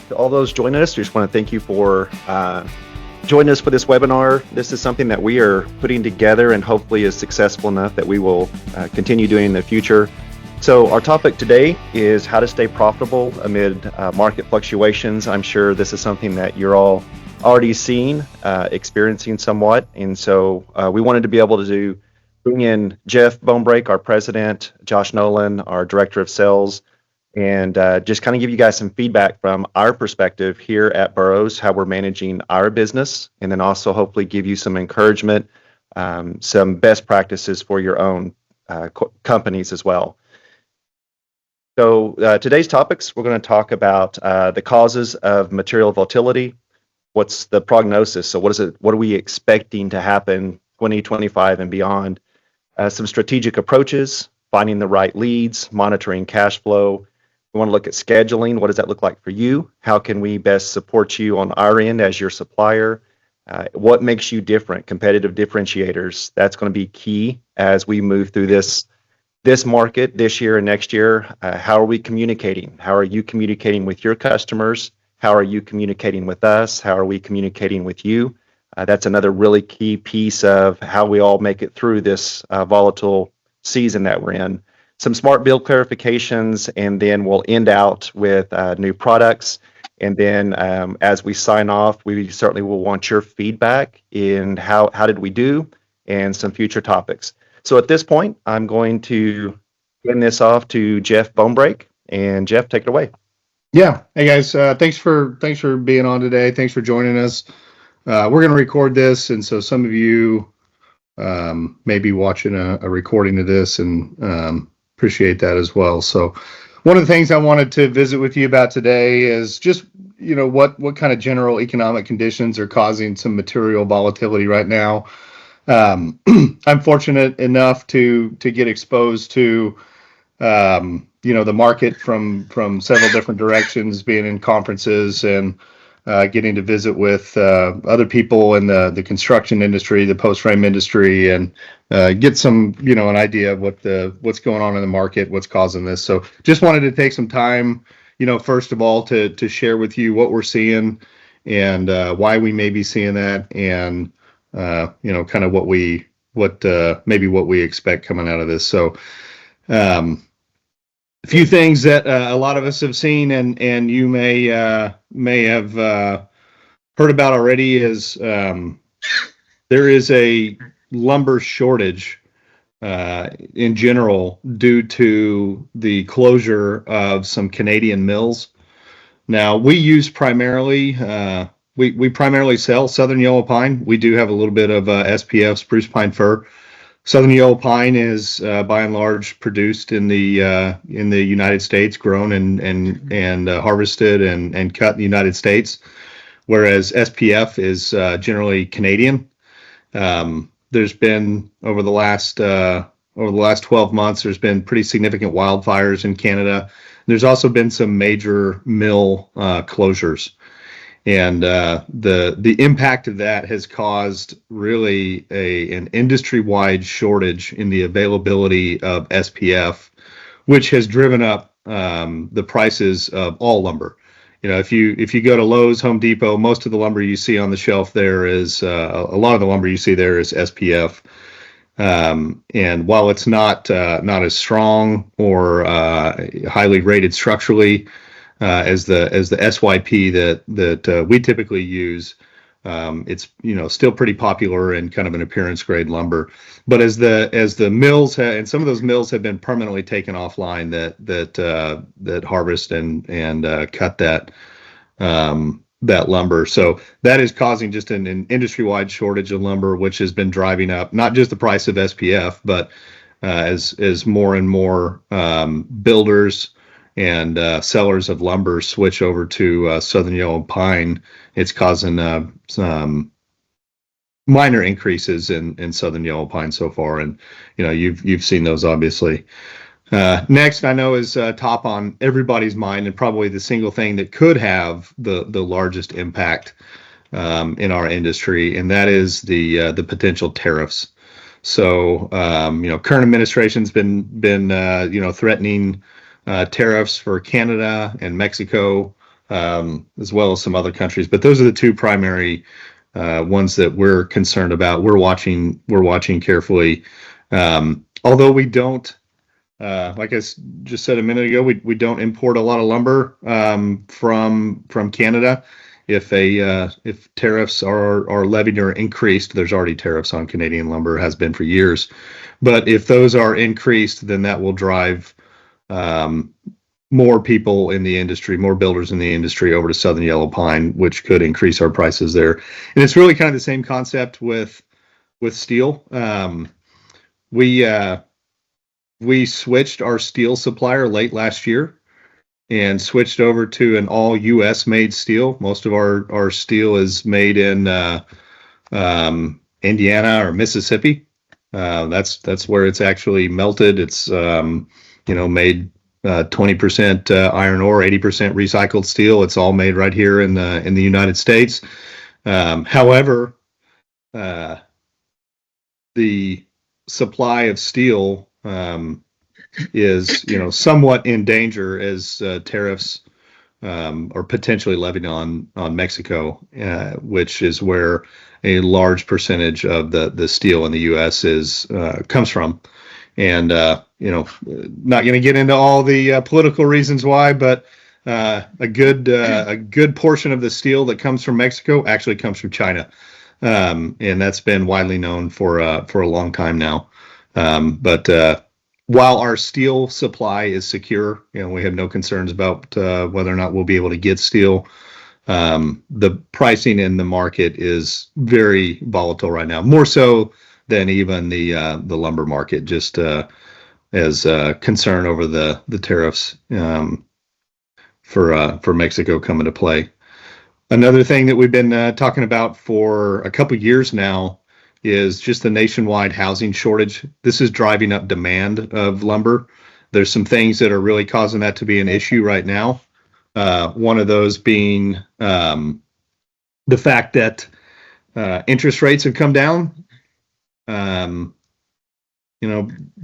to all those joining us. We just want to thank you for joining us for this webinar. This is something that we are putting together and hopefully is successful enough that we will continue doing in the future. So our topic today is how to stay profitable amid market fluctuations. I'm sure this is something that you're all already seeing, experiencing somewhat. And so we wanted to be able to bring in Jeff Bonebrake, our president, Josh Nowlin, our director of sales, and just kind of give you guys some feedback from our perspective here at Burrows, how we're managing our business, and then also hopefully give you some encouragement, some best practices for your own companies as well. So today's topics, we're going to talk about the causes of material volatility. What's the prognosis? So what are we expecting to happen 2025 and beyond? Some strategic approaches, finding the right leads, monitoring cash flow. We want to look at scheduling. What does that look like for you? How can we best support you on our end as your supplier? What makes you different? Competitive differentiators. That's going to be key as we move through this market this year and next year. How are we communicating? How are you communicating with your customers? How are you communicating with us? How are we communicating with you? That's another really key piece of how we all make it through this volatile season that we're in. Some smart bill clarifications, and then we'll end out with new products. And then as we sign off, we certainly will want your feedback in how did we do and some future topics. So at this point, I'm going to hand this off to Jeff Bonebrake. And Jeff, take it away. Yeah. Hey guys, thanks for being on today. Thanks for joining us. We're going to record this, and so some of you may be watching a recording of this, and appreciate that as well. So one of the things I wanted to visit with you about today is just, what kind of general economic conditions are causing some material volatility right now. I'm fortunate enough to get exposed to, the market from several different directions, being in conferences and getting to visit with other people in the construction industry, the post frame industry, and get some, an idea of what's going on in the market, what's causing this. So just wanted to take some time, first of all, to share with you what we're seeing and why we may be seeing that, and kind of what we expect coming out of this. So a few things that a lot of us have seen and you may have heard about already is there is a lumber shortage in general due to the closure of some Canadian mills. Now we use primarily we primarily sell Southern Yellow Pine. We do have a little bit of SPF, spruce pine fir. Southern Yellow Pine is by and large produced in the United States, grown and harvested and cut in the United States, whereas SPF is generally Canadian. There's been over the last 12 months, there's been pretty significant wildfires in Canada. There's also been some major mill closures. And the impact of that has caused really an industry-wide shortage in the availability of SPF, which has driven up the prices of all lumber. If you go to Lowe's, Home Depot, most of the lumber you see on the shelf there is a lot of the lumber you see there is SPF. And while it's not as strong or highly rated structurally as the SYP that we typically use, it's still pretty popular and kind of an appearance grade lumber. But as the mills and some of those mills have been permanently taken offline that harvest and cut that lumber, so that is causing just an industry-wide shortage of lumber, which has been driving up not just the price of SPF, but as more and more builders and sellers of lumber switch over to Southern Yellow Pine, it's causing some minor increases in Southern Yellow Pine so far, and you've seen those obviously. Next, I know is top on everybody's mind, and probably the single thing that could have the largest impact in our industry, and that is the potential tariffs. So current administration's been threatening tariffs for Canada and Mexico as well as some other countries. But those are the two primary ones that we're concerned about. We're watching carefully. Although we don't, like I just said a minute ago, we don't import a lot of lumber from Canada. If tariffs are levied or increased, there's already tariffs on Canadian lumber, has been for years. But if those are increased, then that will drive more people in the industry, more builders in the industry over to Southern Yellow Pine, which could increase our prices there. And it's really kind of the same concept with steel. We switched our steel supplier late last year and switched over to an all U.S. made steel. Most of our steel is made in Indiana or Mississippi. That's where it's actually melted. It's made 20% iron ore, 80% recycled steel. It's all made right here in the United States. However, the supply of steel is somewhat in danger as tariffs are potentially levied on Mexico, which is where a large percentage of the steel in the U.S. comes from. And not going to get into all the political reasons why, but a good portion of the steel that comes from Mexico actually comes from China, and that's been widely known for a long time now. But while our steel supply is secure, we have no concerns about whether or not we'll be able to get steel. The pricing in the market is very volatile right now, more so than even the lumber market, just as concern over the tariffs for Mexico come into play. Another thing that we've been talking about for a couple years now is just the nationwide housing shortage. This is driving up demand of lumber. There's some things that are really causing that to be an issue right now. One of those being the fact that interest rates have come down.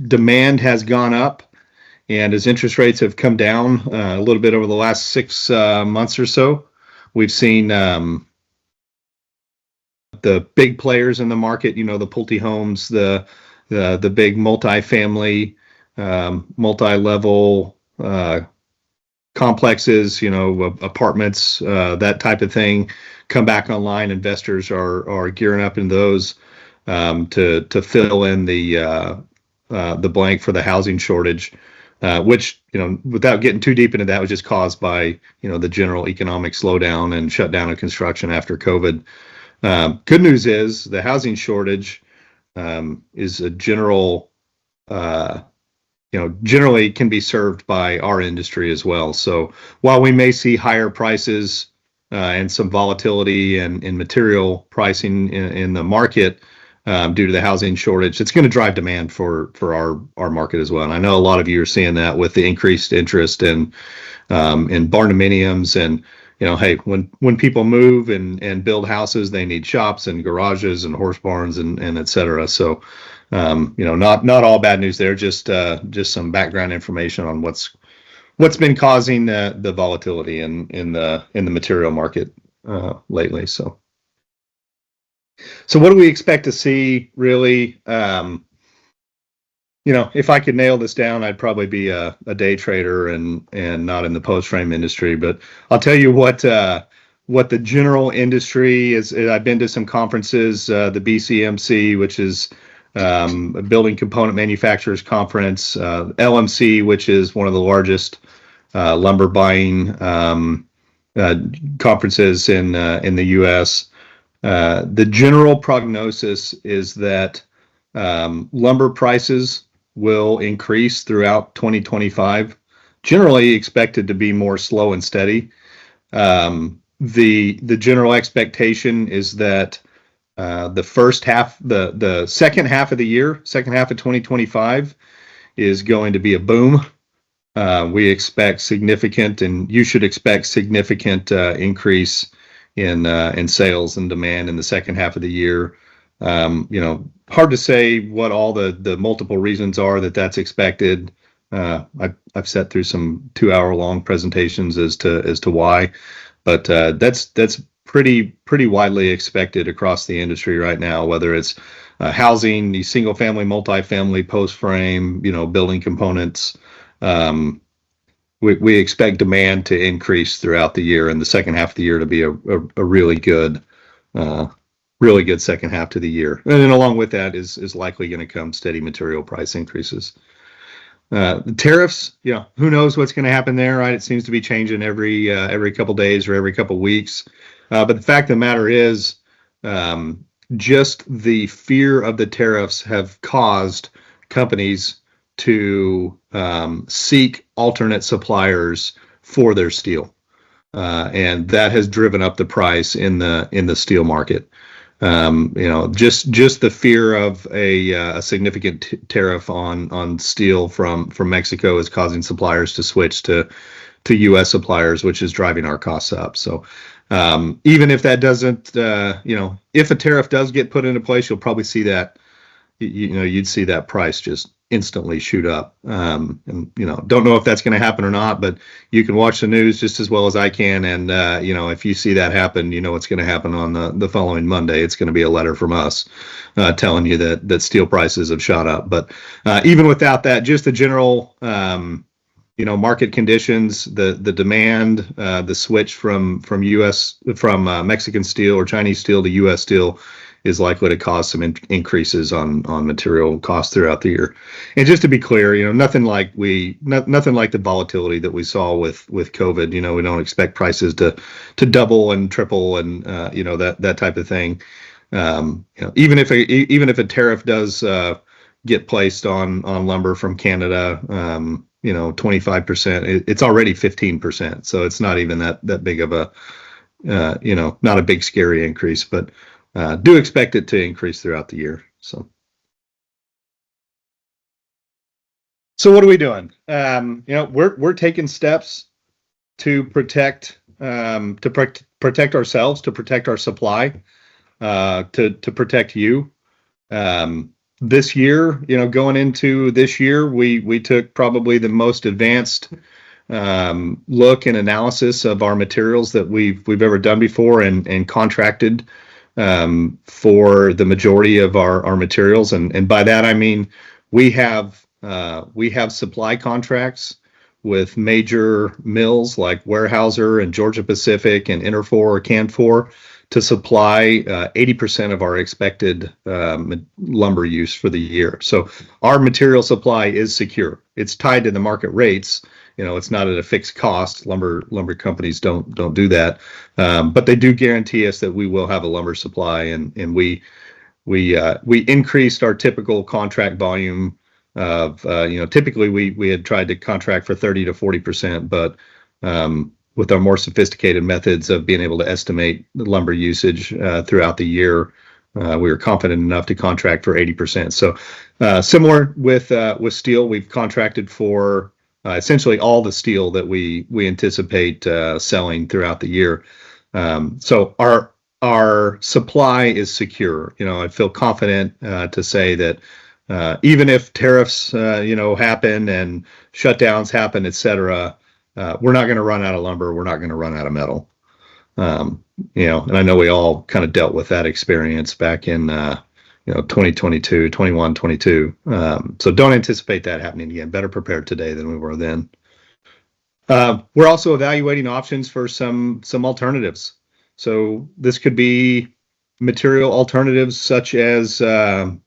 Demand has gone up, and as interest rates have come down a little bit over the last 6 months or so, we've seen the big players in the market, the Pulte homes, the big multi-family, multi-level complexes, apartments, that type of thing, come back online. Investors are gearing up in those to fill in the blank for the housing shortage, which, without getting too deep into that, was just caused by, the general economic slowdown and shutdown of construction after COVID. Good news is the housing shortage is a generally can be served by our industry as well. So while we may see higher prices and some volatility in material pricing in the market due to the housing shortage, it's going to drive demand for our market as well. And I know a lot of you are seeing that with the increased interest in barndominiums. And hey, when people move and build houses, they need shops and garages and horse barns and et cetera. So not all bad news there, just some background information on what's been causing the volatility in the material market lately. So what do we expect to see really? If I could nail this down, I'd probably be a day trader and not in the post frame industry. But I'll tell you what the general industry is. I've been to some conferences, the BCMC, which is a Building Component Manufacturers Conference, LMC, which is one of the largest lumber buying conferences in the U.S. The general prognosis is that lumber prices will increase throughout 2025, generally expected to be more slow and steady. The general expectation is that the second half of the year, second half of 2025, is going to be a boom. We expect significant, and you should expect significant increase in sales and demand in the second half of the year. Hard to say what all the multiple reasons are that's expected. I've sat through some 2-hour long presentations as to why, but that's pretty widely expected across the industry right now, whether it's housing, the single family, multifamily, post frame, building components. We expect demand to increase throughout the year, and the second half of the year to be a really good second half to the year. And then along with that is likely going to come steady material price increases. The tariffs, who knows what's going to happen there, right? It seems to be changing every couple days or every couple weeks. But the fact of the matter is, just the fear of the tariffs have caused companies to seek alternate suppliers for their steel, and that has driven up the price in the steel market. Just the fear of a significant tariff on steel from Mexico is causing suppliers to switch to U.S. suppliers, which is driving our costs up. So even if that doesn't, if a tariff does get put into place, you'll probably see that, you'd see that price just instantly shoot up. And don't know if that's going to happen or not, but you can watch the news just as well as I can. And, if you see that happen, what's going to happen on the following Monday. It's going to be a letter from us telling you that steel prices have shot up. But even without that, just the general, market conditions, the demand, the switch from Mexican steel or Chinese steel to U.S. steel is likely to cause some increases on material costs throughout the year. And just to be clear, nothing like the volatility that we saw with COVID. We don't expect prices to double and triple and that type of thing. Even if a tariff does get placed on lumber from Canada, 25%, it's already 15%. So it's not even that big of a, not a big scary increase, but do expect it to increase throughout the year. So what are we doing? We're taking steps to protect ourselves, to protect our supply, to protect you. This year, going into this year, we took probably the most advanced look and analysis of our materials that we've ever done before, and contracted for the majority of our materials. And by that I mean we have supply contracts with major mills like Weyerhaeuser and Georgia Pacific and Interfor or Canfor to supply 80% of our expected lumber use for the year. So our material supply is secure. It's tied to the market rates. It's not at a fixed cost. Lumber companies don't do that, but they do guarantee us that we will have a lumber supply. And we increased our typical contract volume of typically we had tried to contract for 30 to 40%, but with our more sophisticated methods of being able to estimate the lumber usage throughout the year, we were confident enough to contract for 80%. So similar with steel, we've contracted for essentially all the steel that we anticipate selling throughout the year. So our supply is secure. I feel confident to say that even if tariffs happen and shutdowns happen, et cetera, we're not going to run out of lumber. We're not going to run out of metal. And I know we all kind of dealt with that experience back in 2022, 21, 22. So don't anticipate that happening again. Better prepared today than we were then. We're also evaluating options for some alternatives. So this could be material alternatives such as one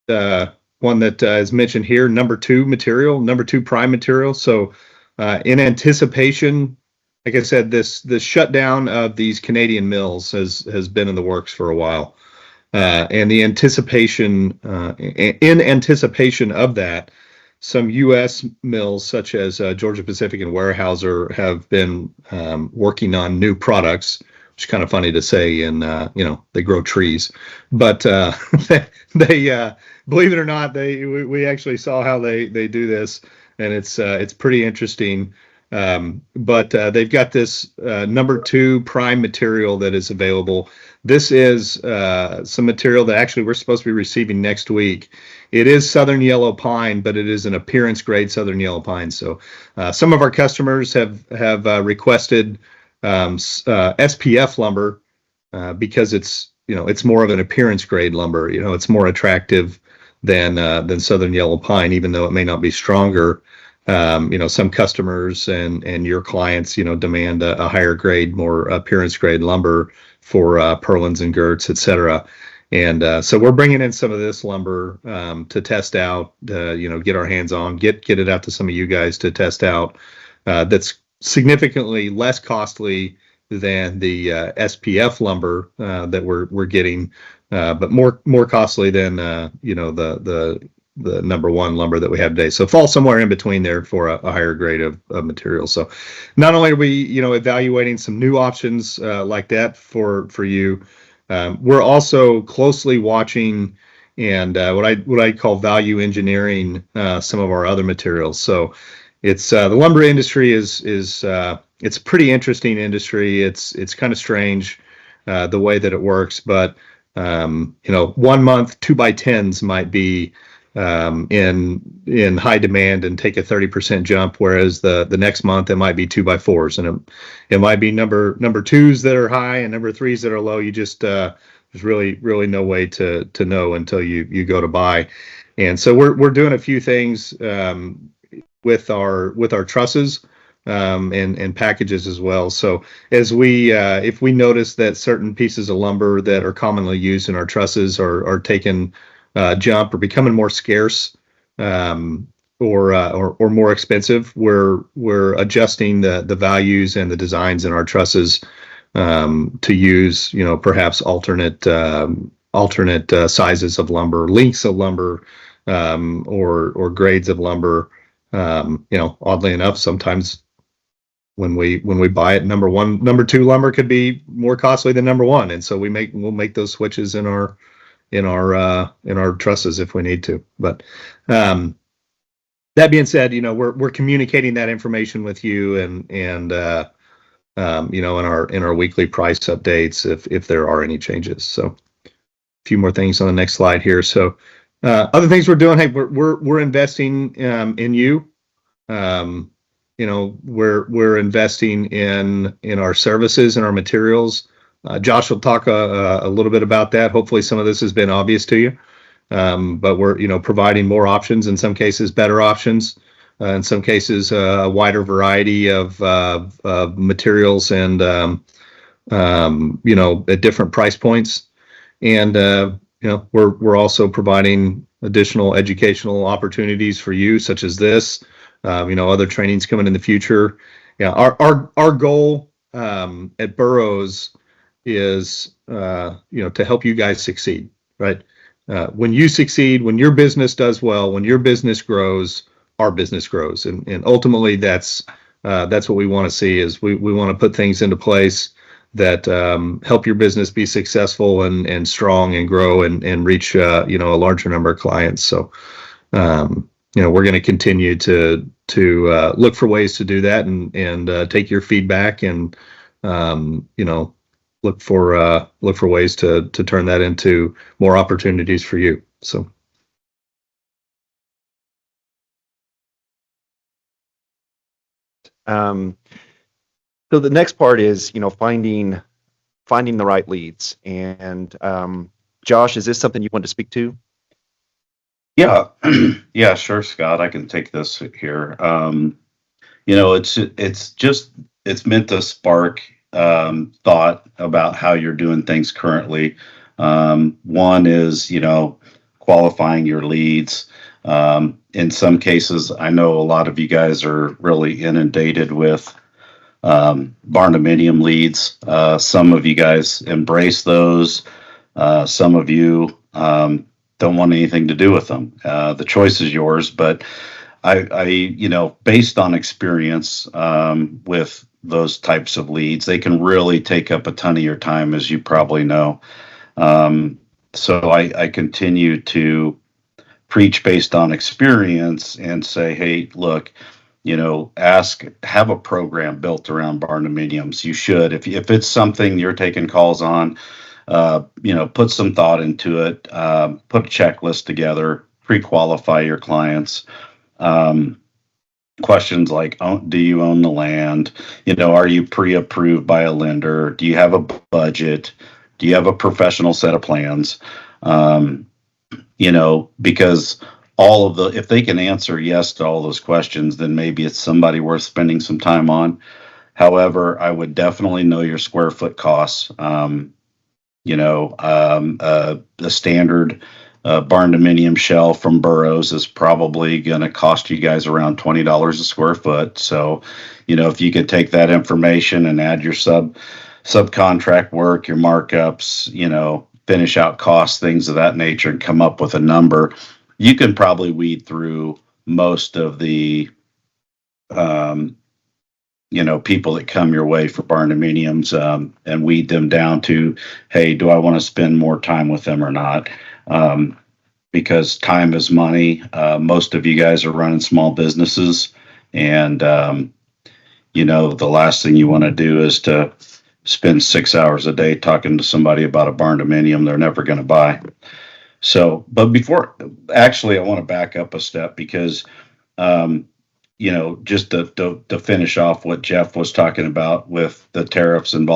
that is mentioned here, number two prime material. So in anticipation, like I said, the shutdown of these Canadian mills has been in the works for a while. And the anticipation, in anticipation of that, some U.S. mills such as Georgia Pacific and Weyerhaeuser have been working on new products, which is kind of funny to say. And they grow trees, but they believe it or not, we actually saw how they do this, and it's pretty interesting. But they've got this number 2 prime material that is available. This is some material that actually we're supposed to be receiving next week. It is southern yellow pine, but it is an appearance grade southern yellow pine. So some of our customers have requested SPF lumber because it's more of an appearance grade lumber. It's more attractive than southern yellow pine, even though it may not be stronger. Some customers and your clients, demand a higher grade, more appearance grade lumber for purlins and girts, et cetera. And so we're bringing in some of this lumber to test out, get our hands on, get it out to some of you guys to test out. That's significantly less costly than the SPF lumber that we're getting, but more costly than the number 1 lumber that we have today. So it falls somewhere in between there for a higher grade of material. So not only are we, evaluating some new options like that for you, we're also closely watching and what I call value engineering some of our other materials. So it's the lumber industry is it's a pretty interesting industry. It's kind of strange the way that it works, but 1 month 2x10s might be in high demand and take a 30% jump, whereas the next month it might be 2x4s, and it might be number 2s that are high and number 3s that are low. You just there's really no way to know until you go to buy. And so we're doing a few things with our trusses and packages as well. So as if we notice that certain pieces of lumber that are commonly used in our trusses are taking jump or becoming more scarce or more expensive, we're adjusting the values and the designs in our trusses to use perhaps alternate sizes of lumber, lengths of lumber, or grades of lumber. Oddly enough, sometimes when we buy it, number 2 lumber could be more costly than number 1, and so we'll make those switches in our trusses if we need to. But that being said, we're communicating that information with you and in our weekly price updates if there are any changes. So a few more things on the next slide here. So other things we're doing, hey, we're investing in you. We're investing in our services and our materials. Josh will talk a little bit about that. Hopefully some of this has been obvious to you. But we're providing more options, in some cases better options, in some cases a wider variety of materials and at different price points. And we're also providing additional educational opportunities for you, such as this. Other trainings coming in the future. Yeah, our goal at Burrows is to help you guys succeed, right? When you succeed, when your business does well, when your business grows, our business grows, and ultimately that's what we want to see. Is we want to put things into place that help your business be successful and strong and grow and reach a larger number of clients. So we're going to continue to look for ways to do that and take your feedback and look for ways to turn that into more opportunities for you. So. So the next part is, finding the right leads. And Josh, is this something you want to speak to? Yeah, yeah, sure, Scott. I can take this here. It's meant to spark thought about how you're doing things currently. One is, qualifying your leads. In some cases, I know a lot of you guys are really inundated with barndominium leads. Some of you guys embrace those. Some of you don't want anything to do with them. The choice is yours, but I based on experience with those types of leads, they can really take up a ton of your time, as you probably know. So I continue to preach based on experience and say, hey, look, have a program built around barn dominiums. You should, if it's something you're taking calls on, put some thought into it, put a checklist together, pre-qualify your clients. Questions like, do you own the land? Are you pre-approved by a lender? Do you have a budget? Do you have a professional set of plans? Because if they can answer yes to all those questions, then maybe it's somebody worth spending some time on. However, I would definitely know your square foot costs. The standard barn dominium shell from Burrows is probably going to cost you guys around $20 a square foot. So, if you could take that information and add your subcontract work, your markups, finish out costs, things of that nature, and come up with a number, you can probably weed through most of the people that come your way for barn dominiums, and weed them down to, hey, do I want to spend more time with them or not? Because time is money. Most of you guys are running small businesses, and the last thing you want to do is to spend 6 hours a day talking to somebody about a barn dominium they're never going to buy. So, but I want to back up a step because, just to finish off what Jeff was talking about with the tariffs and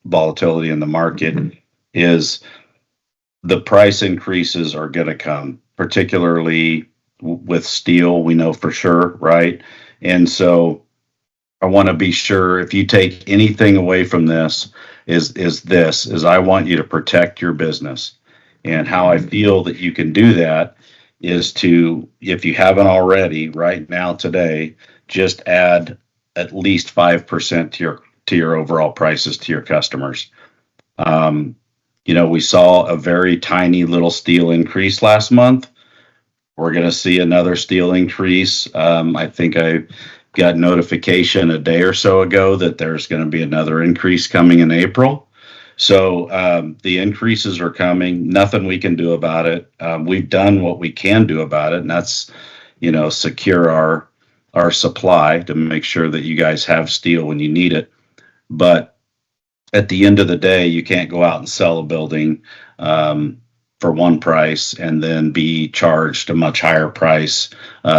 volatility in the market, is the price increases are going to come, particularly with steel, we know for sure, right? And so I want to be sure, if you take anything away from this, is I want you to protect your business. And how I feel that you can do that is to, if you haven't already, right now today, just add at least 5% to your overall prices to your customers. We saw a very tiny little steel increase last month. We're going to see another steel increase. I think I got notification a day or so ago that there's going to be another increase coming in April. So the increases are coming. Nothing we can do about it. We've done what we can do about it, and that's, secure our supply to make sure that you guys have steel when you need it. But at the end of the day, you can't go out and sell a building for one price and then be charged a much higher price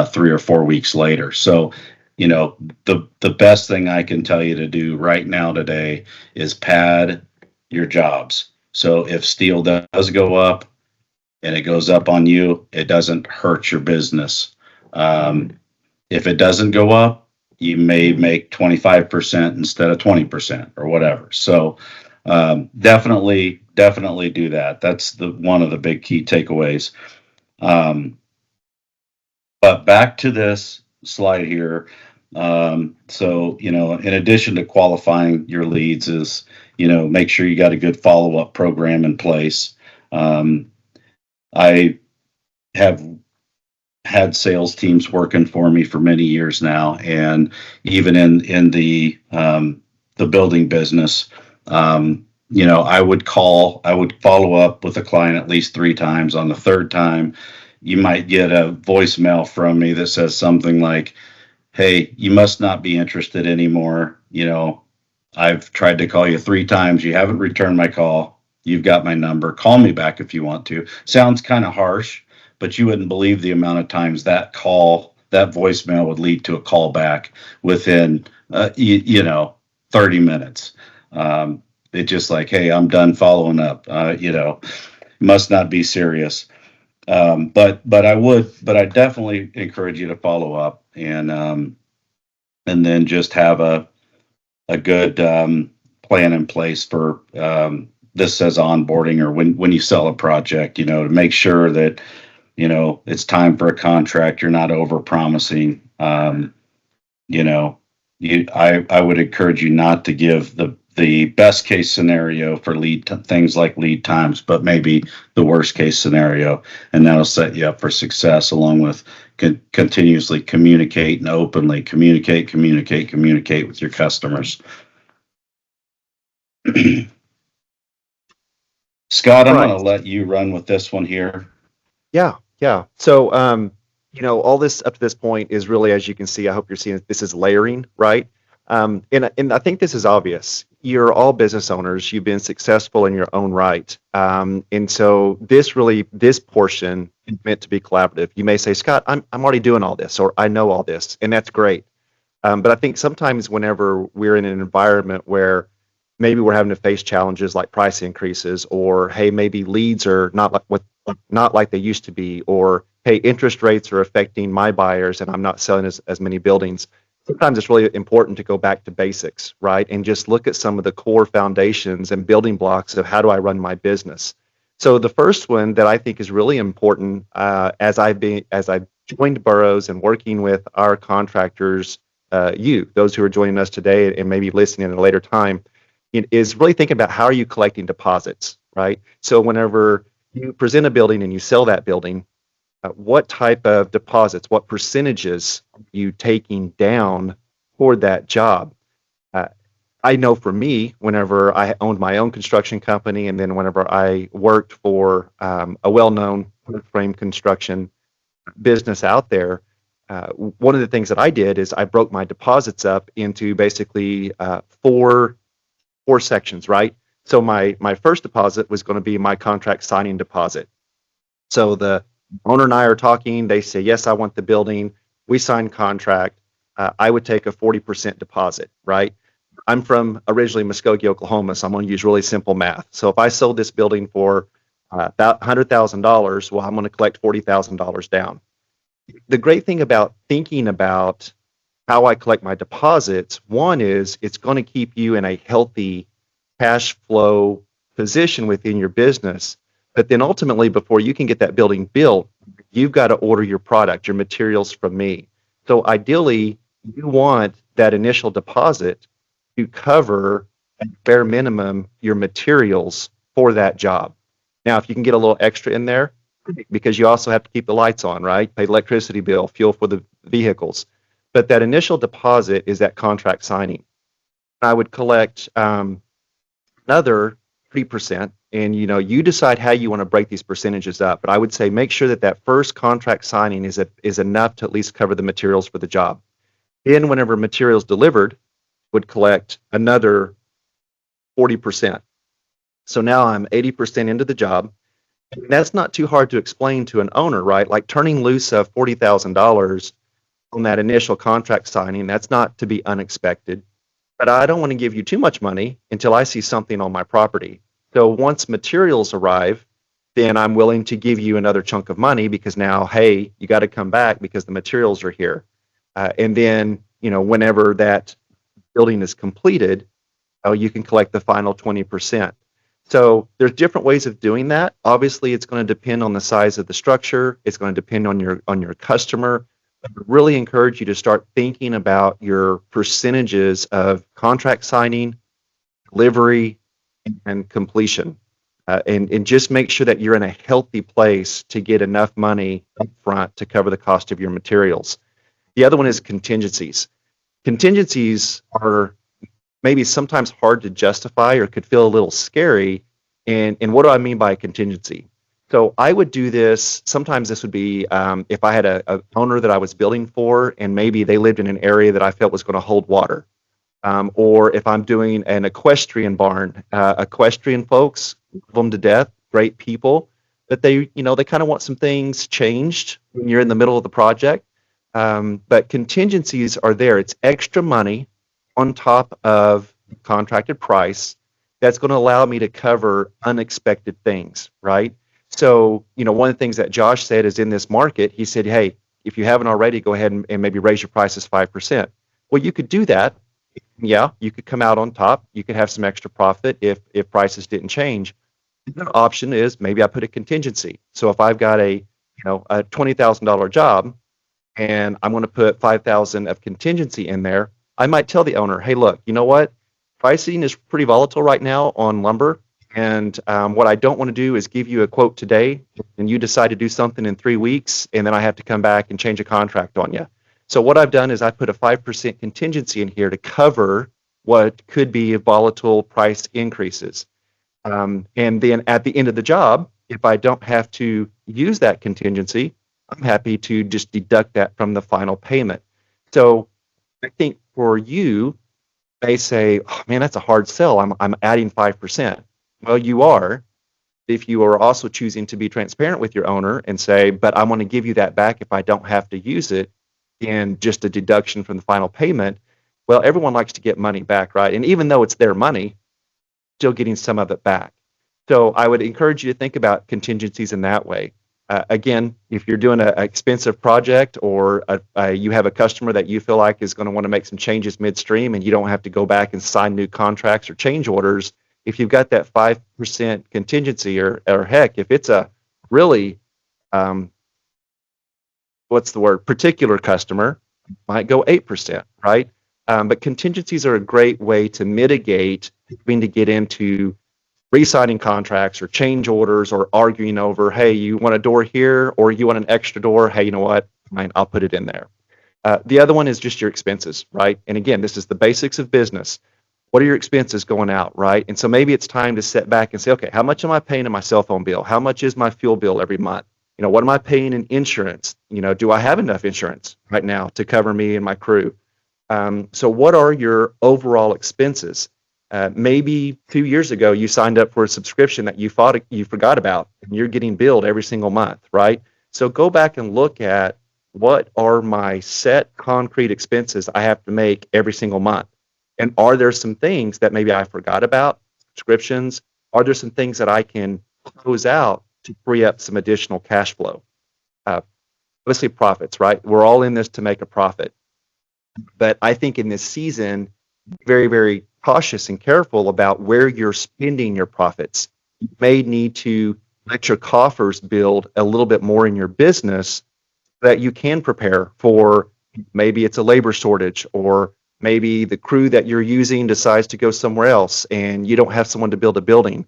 3 or 4 weeks later. So, the best thing I can tell you to do right now today is pad your jobs. So if steel does go up and it goes up on you, it doesn't hurt your business. If it doesn't go up, you may make 25% instead of 20% or whatever. So definitely do that. That's one of the big key takeaways. But back to this slide here. So, in addition to qualifying your leads is, make sure you got a good follow-up program in place. I have had sales teams working for me for many years now, and even in the building business, I would follow up with a client at least 3 times. On the 3rd time, you might get a voicemail from me that says something like, hey, you must not be interested anymore. I've tried to call you 3 times. You haven't returned my call. You've got my number. Call me back if you want to. Sounds kind of harsh, but you wouldn't believe the amount of times that voicemail would lead to a call back within, 30 minutes. It's just like, hey, I'm done following up. Must not be serious. But I definitely encourage you to follow up and then just have a good plan in place for this says onboarding, or when you sell a project, to make sure that it's time for a contract. You're not over promising. I would encourage you not to give the best case scenario for things like lead times, but maybe the worst case scenario, and that'll set you up for success, along with continuously communicate and openly communicate with your customers. Scott, I'm going to let you run with this one here. Yeah. So all this up to this point is really, as you can see, I hope you're seeing this is layering, right? And I think this is obvious. You're all business owners. You've been successful in your own right. And so this portion is meant to be collaborative. You may say, Scott, I'm already doing all this, or I know all this, and that's great. But I think sometimes whenever we're in an environment where maybe we're having to face challenges like price increases, or hey, maybe leads are not like they used to be, or hey, interest rates are affecting my buyers and I'm not selling as many buildings. Sometimes it's really important to go back to basics, right? And just look at some of the core foundations and building blocks of how do I run my business. So the first one that I think is really important as I've joined Burrows and working with our contractors, those who are joining us today and maybe listening at a later time, is really thinking about how are you collecting deposits, right? So whenever you present a building and you sell that building, what type of deposits, what percentages are you taking down for that job? Uh, I know for me, whenever I owned my own construction company, and then whenever I worked for a well-known frame construction business out there, one of the things that I did is I broke my deposits up into basically four sections, right? So my first deposit was going to be my contract signing deposit. So the owner and I are talking. They say, yes, I want the building. We sign contract. I would take a 40% deposit, right? I'm from originally Muskogee, Oklahoma, so I'm going to use really simple math. So if I sold this building for about $100,000, well, I'm going to collect $40,000 down. The great thing about thinking about how I collect my deposits, one is it's going to keep you in a healthy cash flow position within your business. But then ultimately, before you can get that building built, you've got to order your product, your materials from me. So ideally, you want that initial deposit to cover at bare minimum your materials for that job. Now, if you can get a little extra in there, because you also have to keep the lights on, right? Pay the electricity bill, fuel for the vehicles. But that initial deposit is that contract signing. I would collect another 3%, and you decide how you want to break these percentages up. But I would say make sure that that first contract signing is enough to at least cover the materials for the job. Then, whenever materials delivered, would collect another 40%. So now I'm 80% into the job. And that's not too hard to explain to an owner, right? Like turning loose of $40,000 on that initial contract signing, that's not to be unexpected. But I don't want to give you too much money until I see something on my property. So once materials arrive, then I'm willing to give you another chunk of money because now, hey, you got to come back because the materials are here. And then, whenever that building is completed, you can collect the final 20%. So there's different ways of doing that. Obviously, it's going to depend on the size of the structure. It's going to depend on your customer. I really encourage you to start thinking about your percentages of contract signing, delivery, and completion. And just make sure that you're in a healthy place to get enough money up front to cover the cost of your materials. The other one is contingencies. Contingencies are maybe sometimes hard to justify or could feel a little scary. And what do I mean by a contingency? So I would do this. Sometimes this would be if I had a owner that I was building for, and maybe they lived in an area that I felt was going to hold water. Or if I'm doing an equestrian barn, equestrian folks, love them to death, great people, but they kind of want some things changed when you're in the middle of the project. But contingencies are there. It's extra money on top of contracted price that's going to allow me to cover unexpected things, right? So, one of the things that Josh said is in this market, he said, hey, if you haven't already, go ahead and maybe raise your prices 5%. Well, you could do that. Yeah, you could come out on top. You could have some extra profit if prices didn't change. Another option is maybe I put a contingency. So if I've got a $20,000 job and I'm going to put $5,000 of contingency in there, I might tell the owner, hey, look, you know what? Pricing is pretty volatile right now on lumber. And what I don't want to do is give you a quote today and you decide to do something in 3 weeks and then I have to come back and change a contract on you. So what I've done is I put a 5% contingency in here to cover what could be volatile price increases. And then at the end of the job, if I don't have to use that contingency, I'm happy to just deduct that from the final payment. So I think for you, they say, oh, man, that's a hard sell. I'm adding 5%. Well, you are. If you are also choosing to be transparent with your owner and say, but I want to give you that back if I don't have to use it in just a deduction from the final payment, well, everyone likes to get money back, right? And even though it's their money, still getting some of it back. So I would encourage you to think about contingencies in that way. Again, if you're doing an expensive project or you have a customer that you feel like is going to want to make some changes midstream and you don't have to go back and sign new contracts or change orders, if you've got that 5% contingency or heck, if it's a really, particular customer, might go 8%, right? But contingencies are a great way to mitigate having to get into re-signing contracts or change orders or arguing over, hey, you want a door here or you want an extra door? Hey, you know what? Fine, I'll put it in there. The other one is just your expenses, right? And again, this is the basics of business. What are your expenses going out, right? And so maybe it's time to sit back and say, okay, how much am I paying in my cell phone bill? How much is my fuel bill every month? What am I paying in insurance? Do I have enough insurance right now to cover me and my crew? So what are your overall expenses? Maybe 2 years ago, you signed up for a subscription that you forgot about, and you're getting billed every single month, right? So go back and look at what are my set concrete expenses I have to make every single month. And are there some things that maybe I forgot about, subscriptions? Are there some things that I can close out to free up some additional cash flow? Obviously, profits, right? We're all in this to make a profit. But I think in this season, very, very cautious and careful about where you're spending your profits. You may need to let your coffers build a little bit more in your business so that you can prepare for maybe it's a labor shortage, or maybe the crew that you're using decides to go somewhere else and you don't have someone to build a building.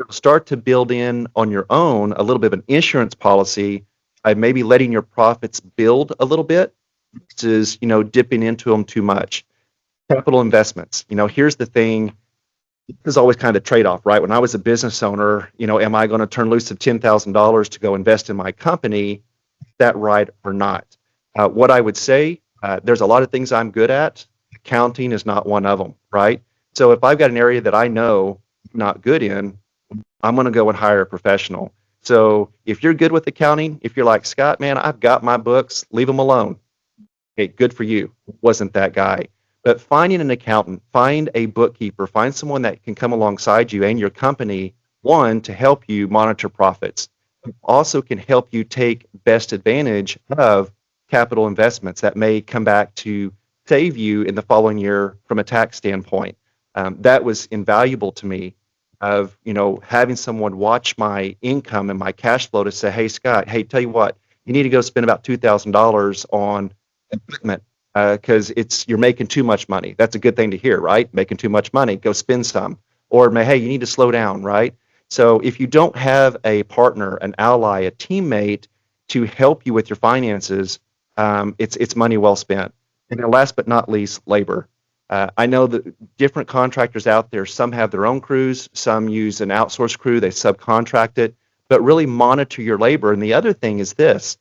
Start to build in on your own a little bit of an insurance policy by maybe letting your profits build a little bit versus, dipping into them too much. Capital investments. Here's the thing. This is always kind of a trade-off, right? When I was a business owner, am I going to turn loose of $10,000 to go invest in my company? Is that right or not? What I would say, there's a lot of things I'm good at. Accounting is not one of them, right? So if I've got an area that I know I'm not good in, I'm going to go and hire a professional. So if you're good with accounting, if you're like, Scott, man, I've got my books, leave them alone. Okay, good for you. Wasn't that guy. But finding an accountant, find a bookkeeper, find someone that can come alongside you and your company, one, to help you monitor profits, also can help you take best advantage of capital investments that may come back to save you in the following year from a tax standpoint. That was invaluable to me of, having someone watch my income and my cash flow to say, hey, Scott, hey, tell you what, you need to go spend about $2,000 on equipment because you're making too much money. That's a good thing to hear, right? Making too much money, go spend some. Or, hey, you need to slow down, right? So if you don't have a partner, an ally, a teammate to help you with your finances, it's money well spent. And then last but not least, labor. I know that different contractors out there, some have their own crews, some use an outsourced crew, they subcontract it, but really monitor your labor. And the other thing is this,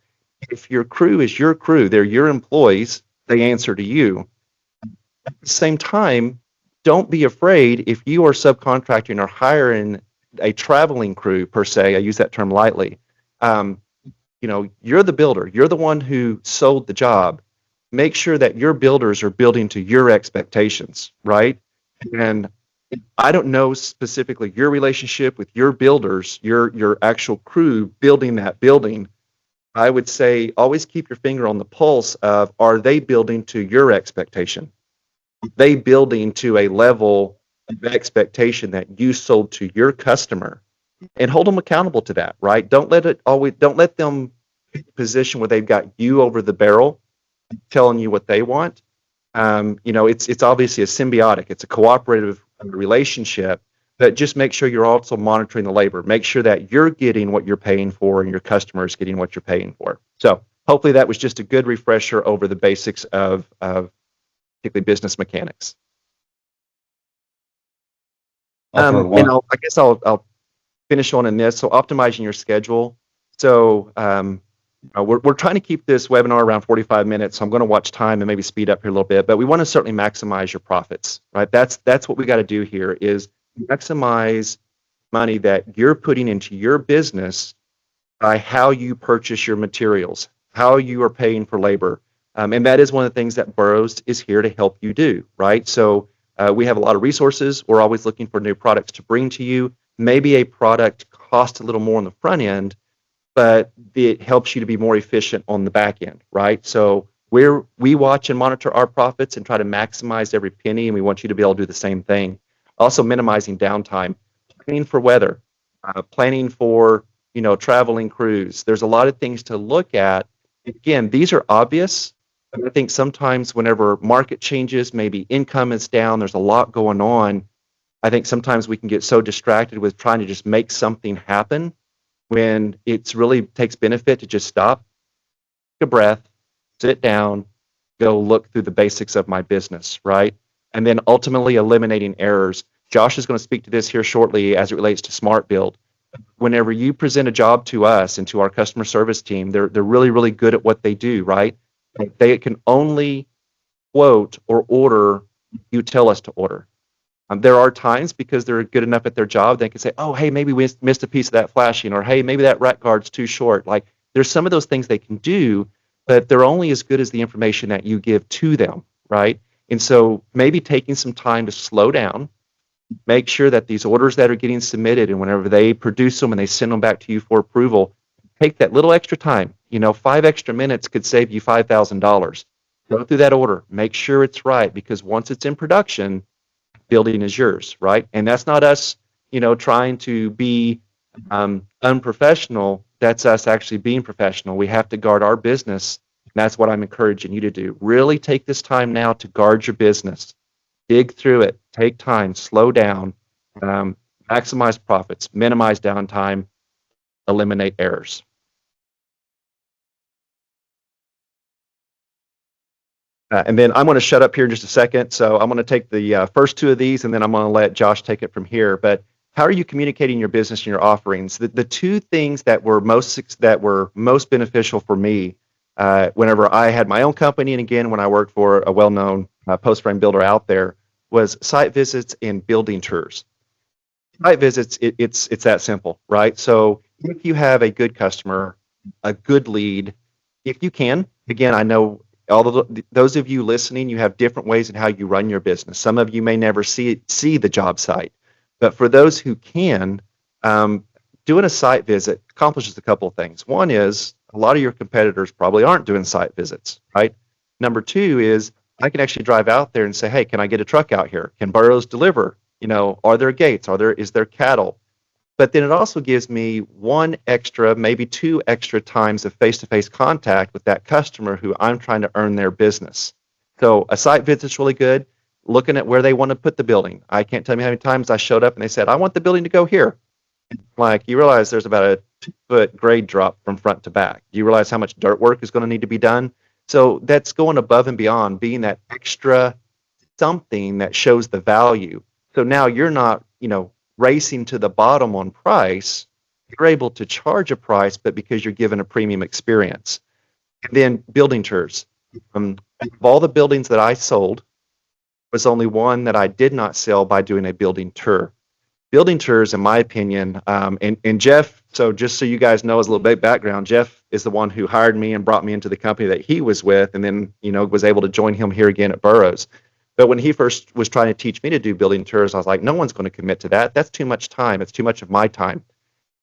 if your crew is your crew, they're your employees, they answer to you. At the same time, don't be afraid if you are subcontracting or hiring a traveling crew per se. I use that term lightly. You're the builder. You're the one who sold the job. Make sure that your builders are building to your expectations, right? And I don't know specifically your relationship with your builders, your actual crew building that building. I would say always keep your finger on the pulse of, are they building to your expectation? Are they building to a level of expectation that you sold to your customer? And hold them accountable to that, right? Don't let them position where they've got you over the barrel telling you what they want. It's obviously a symbiotic. It's a cooperative relationship, but just make sure you're also monitoring the labor. Make sure that you're getting what you're paying for and your customer is getting what you're paying for. So hopefully that was just a good refresher over the basics of particularly business mechanics. I guess I'll finish on in this. So optimizing your schedule. So We're trying to keep this webinar around 45 minutes, so I'm going to watch time and maybe speed up here a little bit, but we want to certainly maximize your profits, right? That's what we got to do here is maximize money that you're putting into your business by how you purchase your materials, how you are paying for labor. And that is one of the things that Burrows is here to help you do, right? So we have a lot of resources. We're always looking for new products to bring to you. Maybe a product costs a little more on the front end, but it helps you to be more efficient on the back end, right? So we watch and monitor our profits and try to maximize every penny, and we want you to be able to do the same thing. Also minimizing downtime, planning for weather, planning for traveling crews. There's a lot of things to look at. Again, these are obvious, but I think sometimes whenever market changes, maybe income is down, there's a lot going on. I think sometimes we can get so distracted with trying to just make something happen when it's really takes benefit to just stop, take a breath, sit down, go look through the basics of my business, right? And then ultimately eliminating errors. Josh is going to speak to this here shortly as it relates to Smart Build. Whenever you present a job to us and to our customer service team, they're really, really good at what they do, right? They can only quote or order you tell us to order. There are times because they're good enough at their job, they can say, oh, hey, maybe we missed a piece of that flashing, or hey, maybe that rack guard's too short. Like there's some of those things they can do, but they're only as good as the information that you give to them, right? And so maybe taking some time to slow down, make sure that these orders that are getting submitted and whenever they produce them and they send them back to you for approval, take that little extra time. 5 extra minutes could save you $5,000. Go through that order, make sure it's right, because once it's in production, building is yours, right? And that's not us, trying to be unprofessional. That's us actually being professional. We have to guard our business. And that's what I'm encouraging you to do. Really take this time now to guard your business. Dig through it. Take time. Slow down. Maximize profits. Minimize downtime. Eliminate errors. And then I'm going to shut up here in just a second. So I'm going to take the first two of these, and then I'm going to let Josh take it from here. But how are you communicating your business and your offerings? The two things that were most beneficial for me whenever I had my own company, and again when I worked for a well-known post frame builder out there, was site visits and building tours. Site visits, it's that simple, right? So if you have a good customer, a good lead, if you can, again, I know those of you listening, you have different ways in how you run your business. Some of you may never see the job site, but for those who can, doing a site visit accomplishes a couple of things. One is a lot of your competitors probably aren't doing site visits, right? Number two is I can actually drive out there and say, hey, can I get a truck out here? Can Burrows deliver? Are there gates? Is there cattle? But then it also gives me one extra, maybe two extra times of face-to-face contact with that customer who I'm trying to earn their business. So a site visit's really good. Looking at where they want to put the building. I can't tell you how many times I showed up and they said, I want the building to go here. Like, you realize there's about a 2-foot grade drop from front to back. Do you realize how much dirt work is going to need to be done? So that's going above and beyond, being that extra something that shows the value. So now you're not, racing to the bottom on price. You're able to charge a price, but because you're given a premium experience. And then building tours. Of all the buildings that I sold, was only one that I did not sell by doing a building tour. Building tours, in my opinion, and Jeff, so just so you guys know as a little bit background, Jeff is the one who hired me and brought me into the company that he was with, and then, was able to join him here again at Burrows. But when he first was trying to teach me to do building tours, I was like, no one's going to commit to that. That's too much time. It's too much of my time.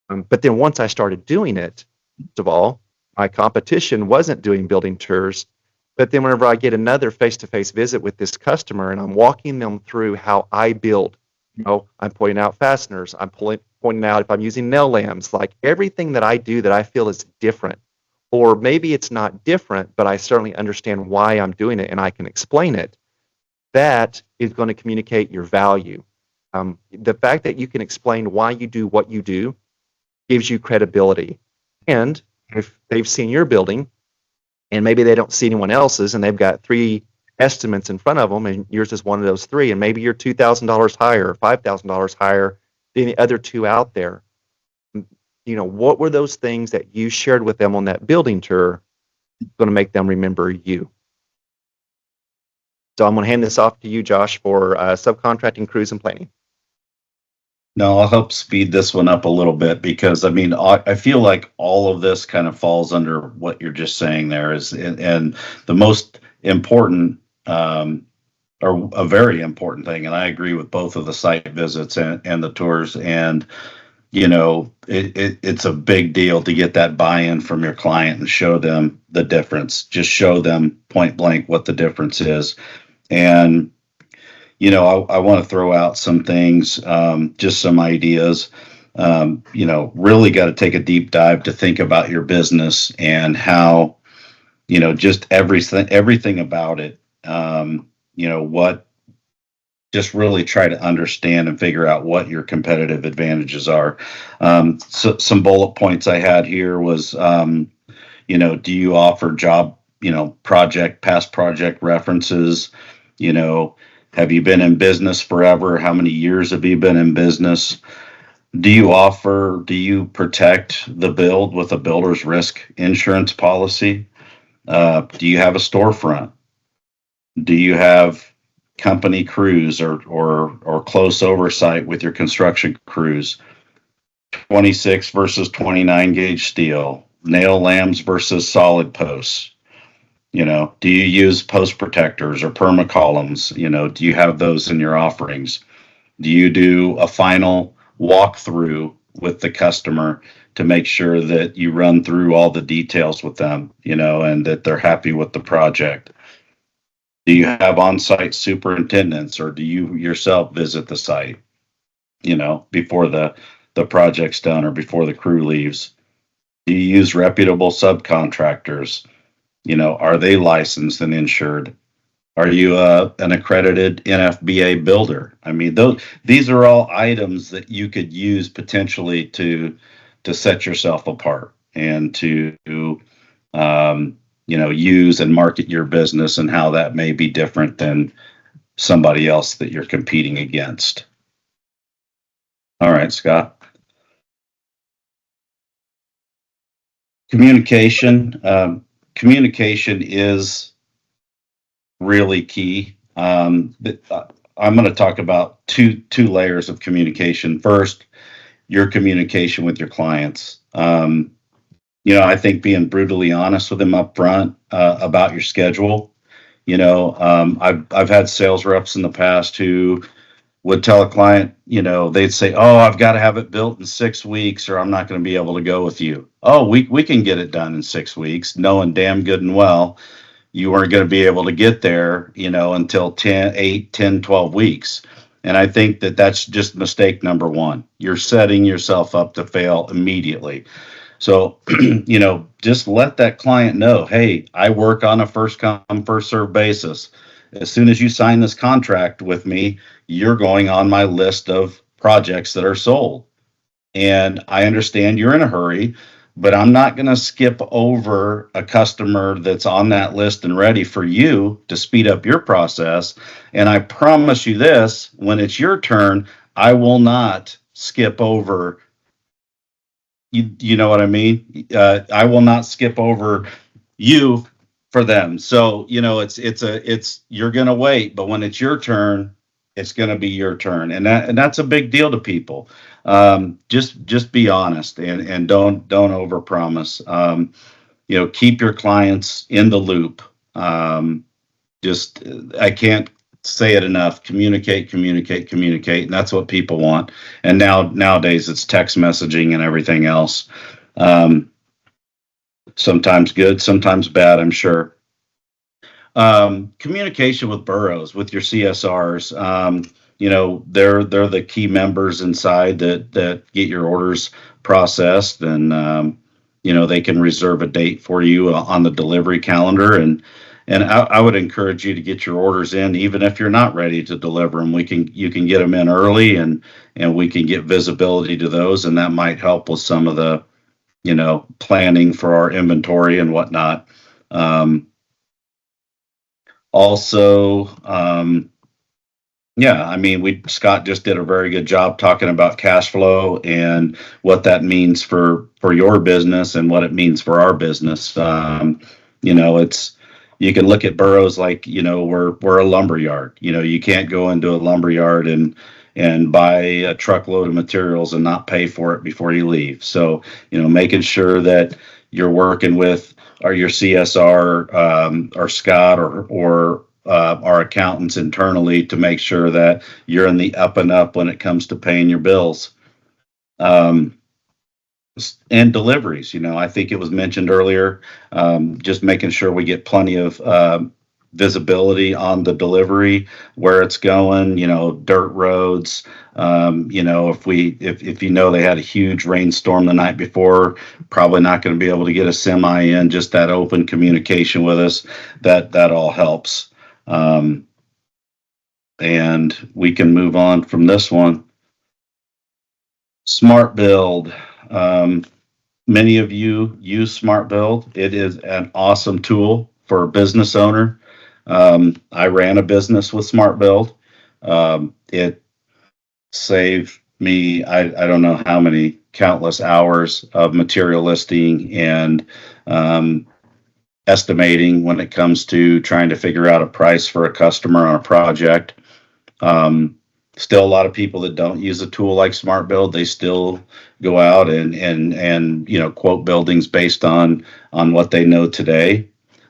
But then once I started doing it, first of all, my competition wasn't doing building tours. But then whenever I get another face-to-face visit with this customer and I'm walking them through how I build, I'm pointing out fasteners, I'm pointing out if I'm using nail lambs, like everything that I do that I feel is different. Or maybe it's not different, but I certainly understand why I'm doing it and I can explain it. That is going to communicate your value. The fact that you can explain why you do what you do gives you credibility. And if they've seen your building and maybe they don't see anyone else's and they've got 3 estimates in front of them and yours is one of those 3 and maybe you're $2,000 higher or $5,000 higher than the other 2 out there, what were those things that you shared with them on that building tour going to make them remember you? So I'm going to hand this off to you, Josh, for subcontracting, crews, and planning. No, I'll help speed this one up a little bit because I feel like all of this kind of falls under what you're just saying there and the most important or a very important thing. And I agree with both of the site visits and the tours. And, it's a big deal to get that buy-in from your client and show them the difference. Just show them point blank what the difference is. And I want to throw out some things, just some ideas. Really got to take a deep dive to think about your business and how, just everything about it. Just really try to understand and figure out what your competitive advantages are. So some bullet points I had here was, do you offer job, past project references? Have you been in business forever? How many years have you been in business? Do you protect the build with a builder's risk insurance policy? Do you have a storefront? Do you have company crews or close oversight with your construction crews? 26 versus 29 gauge steel, nail lams versus solid posts. Do you use post protectors or perma columns? Do you have those in your offerings? Do you do a final walkthrough with the customer to make sure that you run through all the details with them, and that they're happy with the project? Do you have on-site superintendents, or do you yourself visit the site, before the project's done or before the crew leaves? Do you use reputable subcontractors? Are they licensed and insured? Are you an accredited NFBA builder? These are all items that you could use potentially to set yourself apart and to use and market your business and how that may be different than somebody else that you're competing against. All right, Scott. Communication. Communication is really key. I'm going to talk about two layers of communication. First, your communication with your clients. I think being brutally honest with them up front about your schedule. I've had sales reps in the past who would tell a client, they'd say, "Oh, I've got to have it built in 6 weeks or I'm not going to be able to go with you." "Oh, we can get it done in 6 weeks," knowing damn good and well you weren't going to be able to get there, until 8, 10, 12 weeks. And I think that that's just mistake number one. You're setting yourself up to fail immediately. So, just let that client know, hey, I work on a first come, first serve basis. As soon as you sign this contract with me, you're going on my list of projects that are sold. And I understand you're in a hurry, but I'm not going to skip over a customer that's on that list and ready for you to speed up your process. And I promise you this, when it's your turn, I will not skip over. You know what I mean? I will not skip over you for them. So, it's you're going to wait, but when it's your turn, it's going to be your turn. And that's a big deal to people. Just be honest and don't overpromise. Keep your clients in the loop. I can't say it enough. Communicate, and that's what people want. And nowadays it's text messaging and everything else. Sometimes good, sometimes bad, I'm sure. Communication with Burrows, with your CSRs. They're the key members inside that get your orders processed, and they can reserve a date for you on the delivery calendar. And I would encourage you to get your orders in, even if you're not ready to deliver them. You can get them in early, and we can get visibility to those, and that might help with some of the planning for our inventory and whatnot. Also, Yeah, I mean, Scott just did a very good job talking about cash flow and what that means for your business and what it means for our business. It's you can look at Burrows like we're a lumber yard. You can't go into a lumber yard and buy a truckload of materials and not pay for it before you leave. So making sure that you're working with your CSR or Scott or our accountants internally to make sure that you're in the up and up when it comes to paying your bills. And deliveries, I think it was mentioned earlier, just making sure we get plenty of visibility on the delivery, where it's going, dirt roads. If they had a huge rainstorm the night before, probably not going to be able to get a semi in. Just that open communication with us, that all helps. And we can move on from this one. Smart Build. Many of you use Smart Build. It is an awesome tool for a business owner. I ran a business with Smart Build. It saved me, I don't know how many countless hours of material listing and estimating when it comes to trying to figure out a price for a customer on a project. Still a lot of people that don't use a tool like Smart Build. They still go out and quote buildings based on what they know today.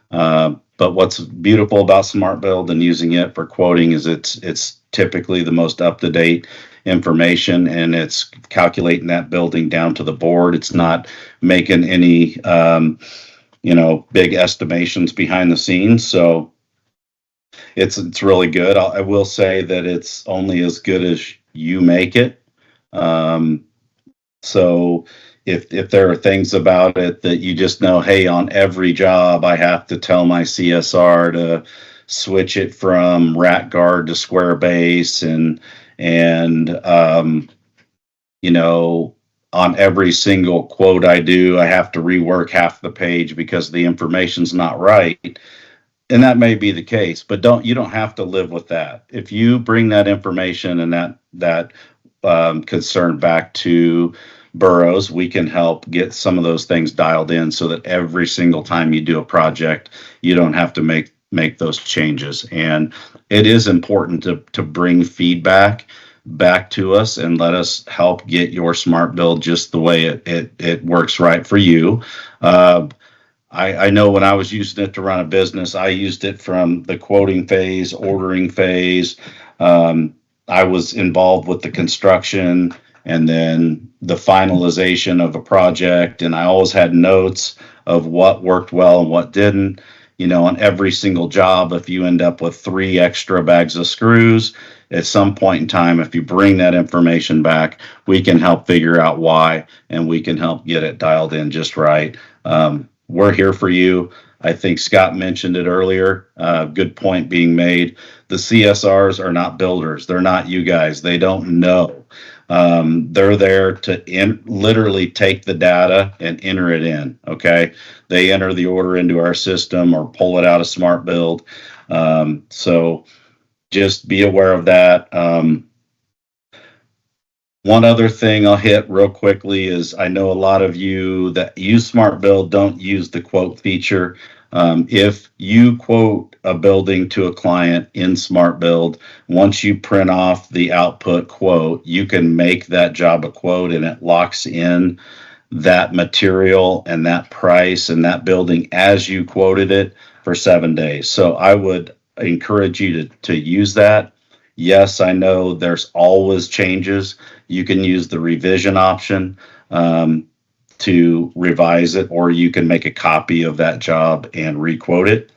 But what's beautiful about Smart Build and using it for quoting is it's typically the most up-to-date information, and it's calculating that building down to the board. It's not making any big estimations behind the scenes. So it's really good. I will say that it's only as good as you make it. So if there are things about it that you just know, hey, on every job I have to tell my CSR to switch it from rat guard to square base, and on every single quote I do, I have to rework half the page because the information's not right. And that may be the case, but you don't have to live with that. If you bring that information and that concern back to Burrows, we can help get some of those things dialed in so that every single time you do a project, you don't have to make those changes. And it is important to bring feedback back to us and let us help get your Smart Build just the way it works right for you. I know when I was using it to run a business, I used it from the quoting phase, ordering phase. I was involved with the construction and then the finalization of a project. And I always had notes of what worked well and what didn't. On every single job, if you end up with 3 extra bags of screws, at some point in time, if you bring that information back, we can help figure out why, and we can help get it dialed in just right. We're here for you. I think Scott mentioned it earlier. Good point being made. The CSRs are not builders. They're not you guys. They don't know. They're there to literally take the data and enter it in. Okay. They enter the order into our system or pull it out of Smart Build. So just be aware of that. One other thing I'll hit real quickly is I know a lot of you that use Smart Build don't use the quote feature. If you quote a building to a client in Smart Build, once you print off the output quote, you can make that job a quote, and it locks in that material and that price and that building as you quoted it for 7 days. So I would encourage you to use that. Yes, I know there's always changes. You can use the revision option to revise it, or you can make a copy of that job and requote it.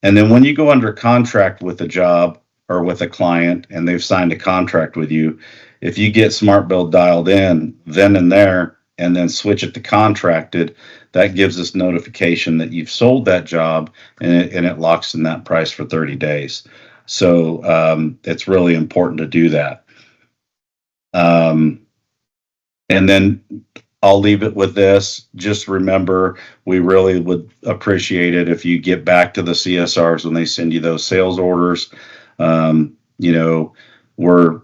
And then when you go under contract with a job or with a client and they've signed a contract with you, if you get Smart Build dialed in then and there and then switch it to contracted, that gives us notification that you've sold that job, and it locks in that price for 30 days. So it's really important to do that. And then I'll leave it with this. Just remember, we really would appreciate it if you get back to the CSRs when they send you those sales orders. we're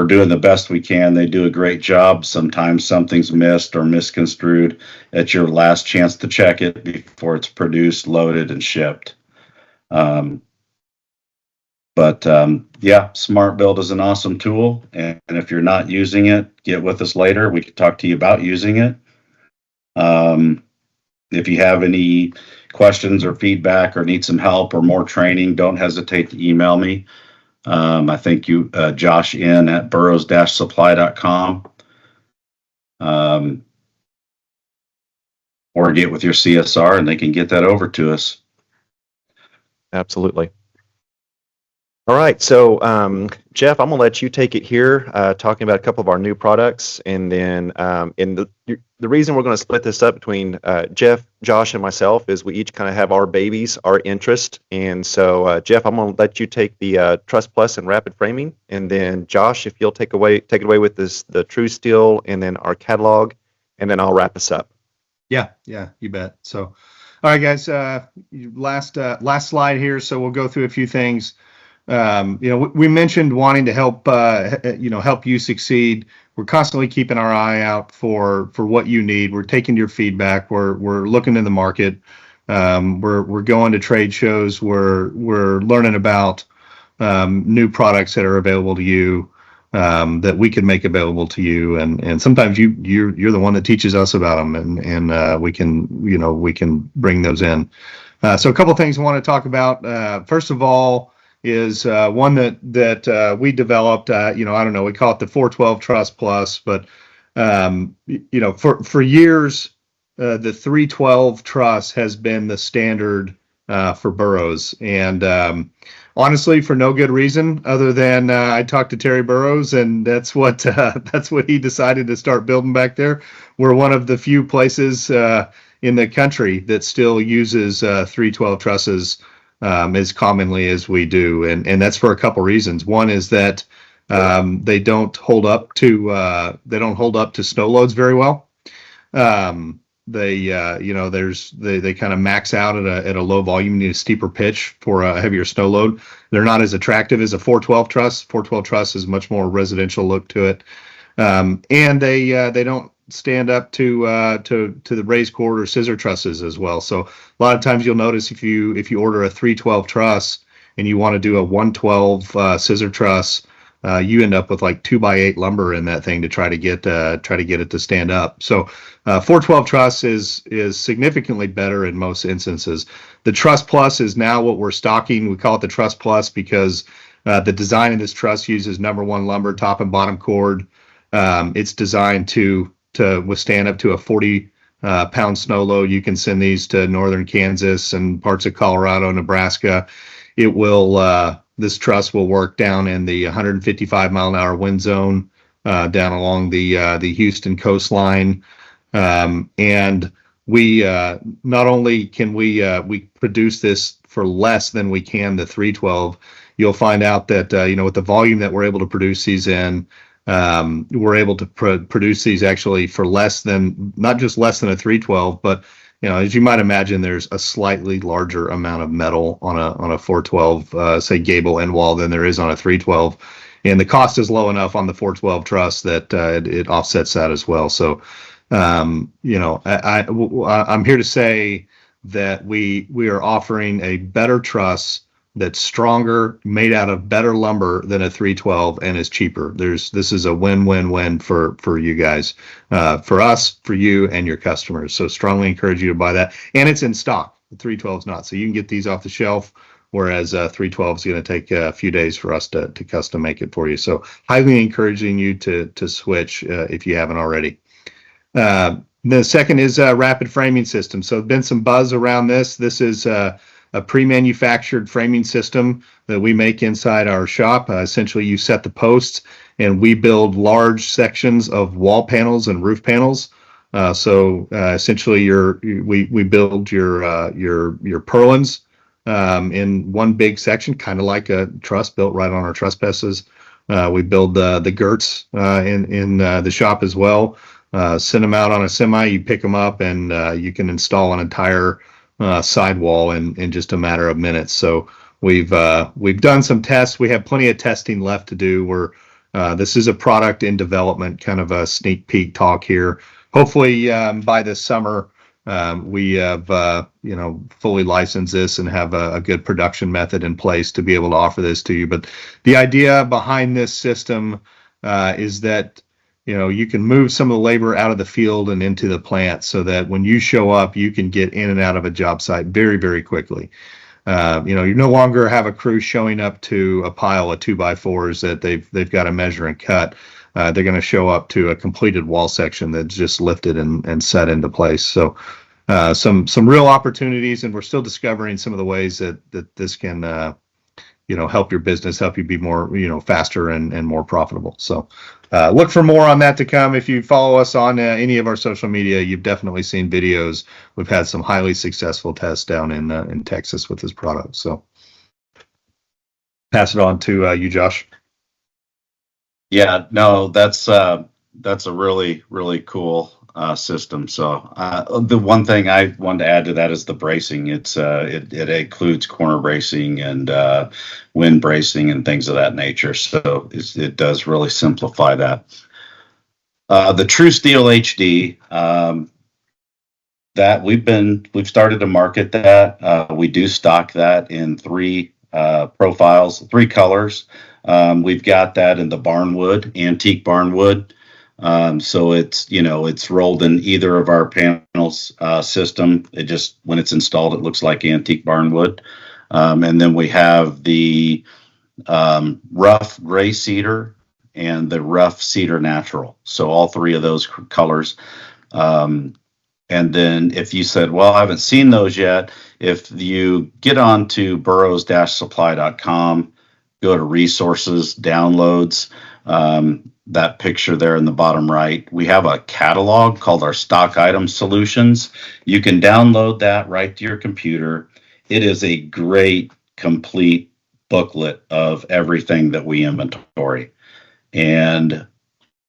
doing the best we can. They do a great job. Sometimes something's missed or misconstrued. It's your last chance to check it before it's produced, loaded, and shipped. Yeah, Smart Build is an awesome tool. And if you're not using it, get with us later. We can talk to you about using it. If you have any questions or feedback or need some help or more training, don't hesitate to email me. I think you, Josh in at burrows-supply.com. Or get with your CSR and they can get that over to us. Absolutely. All right, so Jeff, I'm gonna let you take it here, talking about a couple of our new products, and then the reason we're gonna split this up between Jeff, Josh, and myself is we each kind of have our babies, our interest, and so Jeff, I'm gonna let you take the Truss Plus and Rapid Framing, and then Josh, if you'll take it away with the True Steel, and then our catalog, and then I'll wrap us up. Yeah, you bet. So, all right, guys, last slide here. So we'll go through a few things. We mentioned wanting to help you succeed. We're constantly keeping our eye out for what you need. We're taking your feedback. We're looking in the market. We're going to trade shows. We're learning about new products that are available to you, that we can make available to you. And sometimes you're the one that teaches us about them, and we can bring those in. So a couple of things I want to talk about. First of all, is one that we developed. I don't know, we call it the 412 Truss Plus, but for years the 312 truss has been the standard for Burrows, and honestly, for no good reason other than I talked to Terry Burrows, and that's what he decided to start building back there. We're one of the few places in the country that still uses 312 trusses as commonly as we do, and that's for a couple reasons. One is that they don't hold up to snow loads very well. They kind of max out at a low volume. You need a steeper pitch for a heavier snow load. They're not as attractive as a 412 truss. 412 truss is much more residential look to it, and they don't stand up to the raised cord or scissor trusses as well. So a lot of times you'll notice if you order a 312 truss and you want to do a 112 scissor truss, you end up with like 2x8 lumber in that thing to try to get it to stand up. So 412 truss is significantly better in most instances. The Truss Plus is now what we're stocking. We call it the Truss Plus because the design of this truss uses #1 lumber, top and bottom cord. It's designed to withstand up to a 40-pound snow load. You can send these to northern Kansas and parts of Colorado, Nebraska. It will this truss will work down in the 155-mile-an-hour wind zone down along the Houston coastline, and we not only can we produce this for less than we can the 312. You'll find out that with the volume that we're able to produce these in. We're able to produce these actually for not just less than a 312, but as you might imagine, there's a slightly larger amount of metal on a 412, say gable end wall, than there is on a 312, and the cost is low enough on the 412 truss that it offsets that as well. So, I'm here to say that we are offering a better truss that's stronger, made out of better lumber than a 312, and is cheaper. This is a win-win-win for you guys, for us, for you, and your customers. So strongly encourage you to buy that, and it's in stock. The 312 is not, so you can get these off the shelf. Whereas 312 is going to take a few days for us to custom make it for you. So highly encouraging you to switch if you haven't already. The second is rapid framing system. So there's been some buzz around this. This is a pre-manufactured framing system that we make inside our shop. Essentially, you set the posts, and we build large sections of wall panels and roof panels. Essentially, we build your purlins in one big section, kind of like a truss built right on our truss presses. We build the girts in the shop as well. Send them out on a semi. You pick them up, and you can install an entire sidewall in just a matter of minutes. So we've done some tests. We have plenty of testing left to do. This is a product in development, kind of a sneak peek talk here. Hopefully, by this summer, we have fully licensed this and have a good production method in place to be able to offer this to you. But the idea behind this system is that you can move some of the labor out of the field and into the plant, so that when you show up, you can get in and out of a job site very, very quickly. You no longer have a crew showing up to a pile of 2x4s that they've got to measure and cut. They're going to show up to a completed wall section that's just lifted and set into place. So some real opportunities, and we're still discovering some of the ways that this can help your business, help you be more faster and more profitable. So look for more on that to come. If you follow us on any of our social media, you've definitely seen videos. We've had some highly successful tests down in Texas with this product. So pass it on to you, Josh. Yeah, no, that's a really, really cool system. So the one thing I wanted to add to that is the bracing. It includes corner bracing and wind bracing and things of that nature. So it does really simplify that. The True Steel HD, that we've started to market that. We do stock that in 3 profiles, 3 colors. We've got that in the barnwood, antique barnwood. So it's rolled in either of our panels system. It just, when it's installed, it looks like antique barnwood. And then we have the rough gray cedar and the rough cedar natural. So all 3 of those colors. And then if you said, well, I haven't seen those yet, if you get on to burrows-supply.com, go to resources, downloads, that picture there in the bottom right, we have a catalog called our stock item solutions. You can download that right to your computer. It is a great, complete booklet of everything that we inventory. And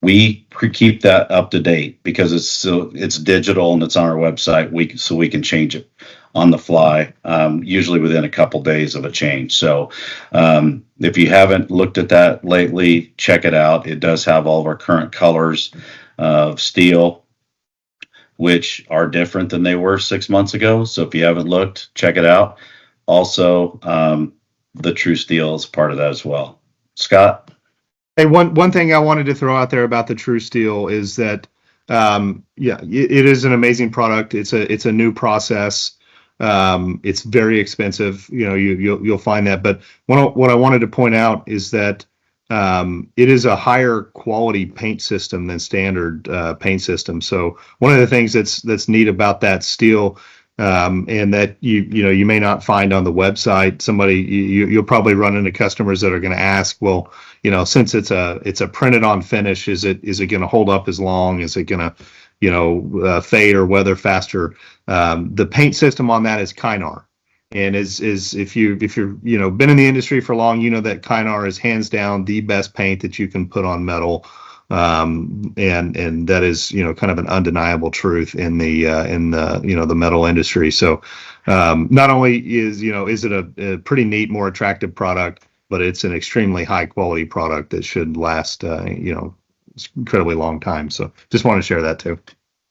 we keep that up to date because it's digital and it's on our website. So we can change it on the fly, usually within a couple days of a change. So if you haven't looked at that lately, check it out. It does have all of our current colors of steel, which are different than they were 6 months ago. So if you haven't looked, check it out. Also, the True Steel is part of that as well. Scott? Hey, one thing I wanted to throw out there about the True Steel is that, it is an amazing product. It's a new process. It's very expensive. You'll find that. But what I wanted to point out is that it is a higher quality paint system than standard paint system. So one of the things that's neat about that steel, and that you may not find on the website, you'll probably run into customers that are going to ask, well, since it's a printed on finish, is it going to hold up as long? Is it going to fade or weather faster? The paint system on that is Kynar, and is if you're been in the industry for long, that Kynar is hands down the best paint that you can put on metal. And that is kind of an undeniable truth in the the metal industry. So not only is it a pretty neat, more attractive product, but it's an extremely high quality product that should last incredibly long time. So just want to share that too.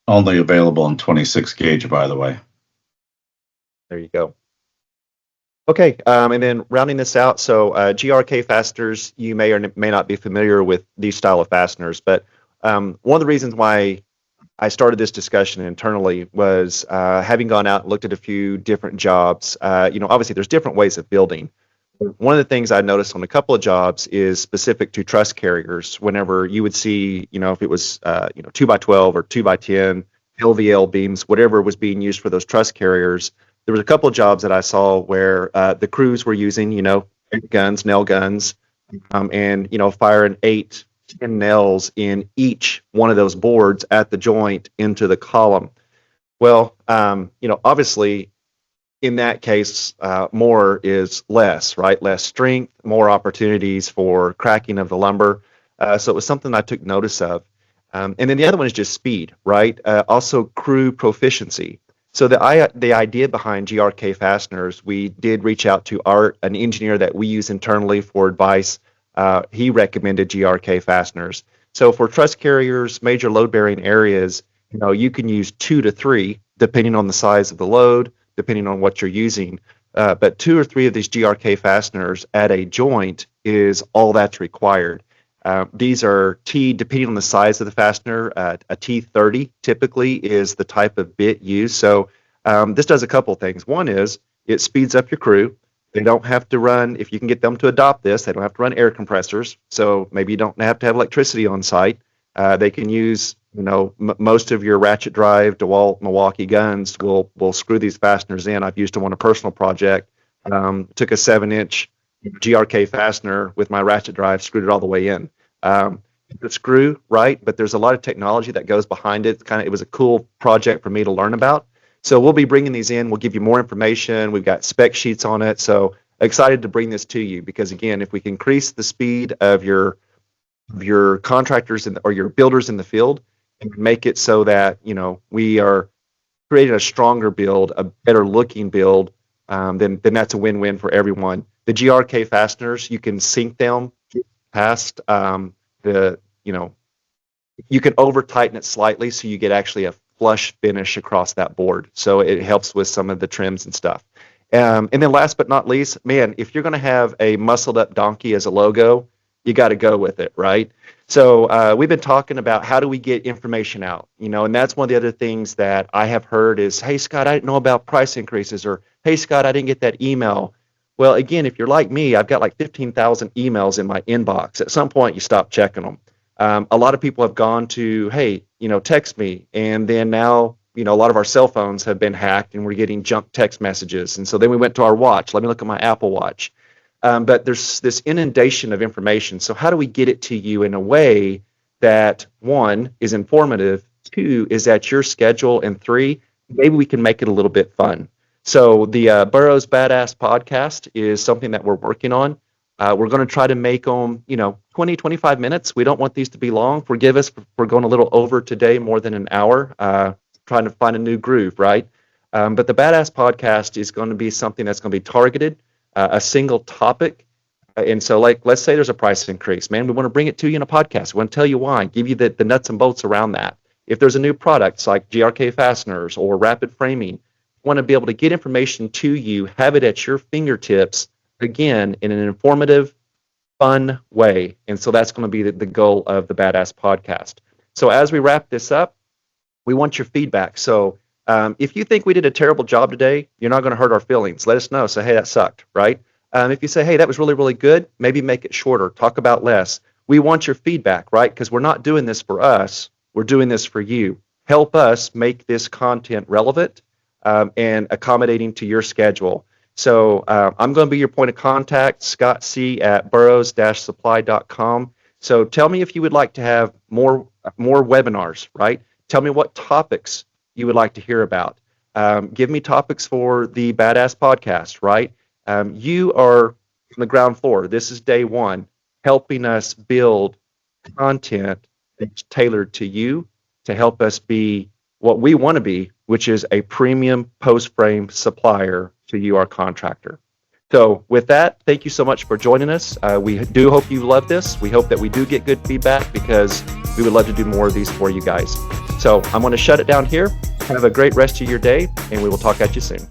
Only available in 26 gauge, by the way. There you go. Okay, and then rounding this out, so GRK fasteners, you may or may not be familiar with these style of fasteners, but one of the reasons why I started this discussion internally was having gone out and looked at a few different jobs. Obviously there's different ways of building. One of the things I noticed on a couple of jobs is specific to truss carriers. Whenever you would see, if it was 2x12 or 2x10, LVL beams, whatever was being used for those truss carriers, there was a couple of jobs that I saw where the crews were using, guns, nail guns, and firing 8, 10 nails in each one of those boards at the joint into the column. Well, obviously, in that case, more is less, right? Less strength, more opportunities for cracking of the lumber. So it was something I took notice of. And then the other one is just speed, right? Also crew proficiency. So the idea behind GRK fasteners, we did reach out to an engineer that we use internally for advice. He recommended GRK fasteners. So for truss carriers, major load bearing areas, you can use 2 to 3 depending on the size of the load, depending on what you're using. But 2 or 3 of these GRK fasteners at a joint is all that's required. These are depending on the size of the fastener, a T30 typically is the type of bit used. So this does a couple things. One is it speeds up your crew. They don't have to run, if you can get them to adopt this, they don't have to run air compressors. So maybe you don't have to have electricity on site. They can use, most of your ratchet drive DeWalt Milwaukee guns will screw these fasteners in. I've used them on a personal project. Took a 7-inch GRK fastener with my ratchet drive, screwed it all the way in. The screw, right? But there's a lot of technology that goes behind it. It was a cool project for me to learn about. So we'll be bringing these in. We'll give you more information. We've got spec sheets on it. So excited to bring this to you because, again, if we can increase the speed of your contractors or your builders in the field and make it so that, we are creating a stronger build, a better looking build, then that's a win-win for everyone. The GRK fasteners, you can sync them past you can over tighten it slightly so you get actually a flush finish across that board. So it helps with some of the trims and stuff. And then last but not least, man, if you're going to have a muscled up donkey as a logo, you got to go with it, right? So we've been talking about how do we get information out, and that's one of the other things that I have heard is, hey, Scott, I didn't know about price increases, or hey, Scott, I didn't get that email. Well, again, if you're like me, I've got like 15,000 emails in my inbox. At some point, you stop checking them. A lot of people have gone to, hey, text me. And then now, a lot of our cell phones have been hacked and we're getting junk text messages. And so then we went to our watch. Let me look at my Apple Watch. But there's this inundation of information. So how do we get it to you in a way that, 1, is informative, 2, is at your schedule, and 3, maybe we can make it a little bit fun. So the Burrow's Badass podcast is something that we're working on. We're going to try to make them, 20, 25 minutes. We don't want these to be long. Forgive us for going a little over today, more than an hour, trying to find a new groove, right? But the Badass podcast is going to be something that's going to be targeted, a single topic. And so, let's say there's a price increase. Man, we want to bring it to you in a podcast. We want to tell you why, give you the nuts and bolts around that. If there's a new product like GRK fasteners or rapid framing, want to be able to get information to you, have it at your fingertips, again, in an informative, fun way. And so that's going to be the goal of the Badass podcast. So as we wrap this up, we want your feedback. So if you think we did a terrible job today, you're not going to hurt our feelings. Let us know. Say, hey, that sucked, right? If you say, hey, that was really, really good, maybe make it shorter. Talk about less. We want your feedback, right? Because we're not doing this for us. We're doing this for you. Help us make this content relevant and accommodating to your schedule. So I'm going to be your point of contact, Scott C. at burrows-supply.com. So tell me if you would like to have more webinars, right? Tell me what topics you would like to hear about. Give me topics for the Badass podcast, right? You are on the ground floor. This is day 1, helping us build content that's tailored to you to help us be what we want to be, which is a premium post-frame supplier to you, our contractor. So with that, thank you so much for joining us. We do hope you love this. We hope that we do get good feedback because we would love to do more of these for you guys. So I'm going to shut it down here. Have a great rest of your day, and we will talk at you soon.